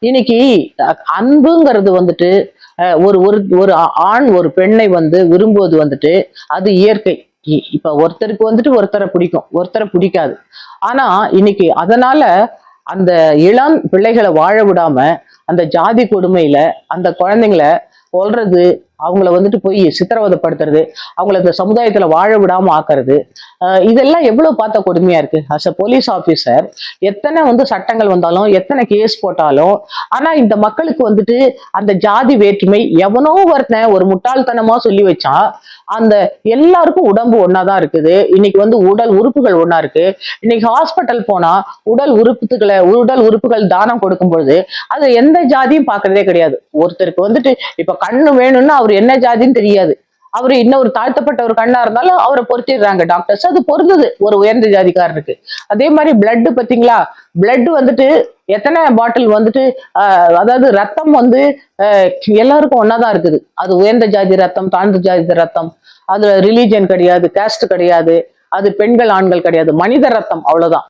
இன்னைக்கு அன்புங்கிறது வந்துட்டு ஒரு ஒரு ஒரு ஆண் ஒரு பெண்ணை விரும்புவது வந்துட்டு அது இயற்கை. இப்ப ஒருத்தருக்கு வந்துட்டு ஒருத்தரை பிடிக்கும், ஒருத்தரை பிடிக்காது. ஆனா இன்னைக்கு அதனால அந்த இளம் பிள்ளைகளை வாழ விடாம அந்த ஜாதி கொடுமையில அந்த குழந்தைங்களை கொல்றது, அவங்கள வந்துட்டு போய் சித்திரவதைப்படுத்துறது, அவங்கள இந்த சமுதாயத்துல வாழ விடாம ஆக்குறது, இதெல்லாம் எவ்வளவு பார்த்த கொடுமையா இருக்கு. அஸ் அ போலீஸ் ஆபீசர் எத்தனை சட்டங்கள் வந்தாலும் எத்தனை கேஸ் போட்டாலும், ஆனா இந்த மக்களுக்கு வந்துட்டு அந்த ஜாதி வேற்றுமை எவனோ ஒருத்தன் ஒரு முட்டாள்தனமா சொல்லி வச்சான். அந்த எல்லாருக்கும் உடம்பு ஒன்னாதான் இருக்குது. இன்னைக்கு உடல் உறுப்புகள் ஒன்னா இருக்கு. இன்னைக்கு ஹாஸ்பிட்டல் போனா உடல் உறுப்புகள் தானம் கொடுக்கும் பொழுது அது எந்த ஜாதியும் பாக்குறதே கிடையாது. ஒருத்தருக்கு இப்ப கண்ணு வேணும்னா அவர் என்ன ஜாதின்னு தெரியாது. அவரு இன்னொரு தாழ்த்தப்பட்ட ஒரு கண்ணா இருந்தாலும் அவரை பொருத்திடுறாங்க டாக்டர்ஸ். அது பொருந்தது ஒரு உயர்ந்த ஜாதிக்காரருக்கு. அதே மாதிரி பிளட் பாத்தீங்களா, பிளட் எத்தனை பாட்டில் அதாவது ரத்தம் எல்லாருக்கும் ஒன்னாதான் இருக்குது. அது உயர்ந்த ஜாதி ரத்தம், தாழ்ந்த ஜாதி ரத்தம், அதுல ரிலீஜன் கிடையாது, காஸ்ட் கிடையாது, அது பெண்கள் ஆண்கள் கிடையாது, மனித ரத்தம், அவ்வளவுதான்.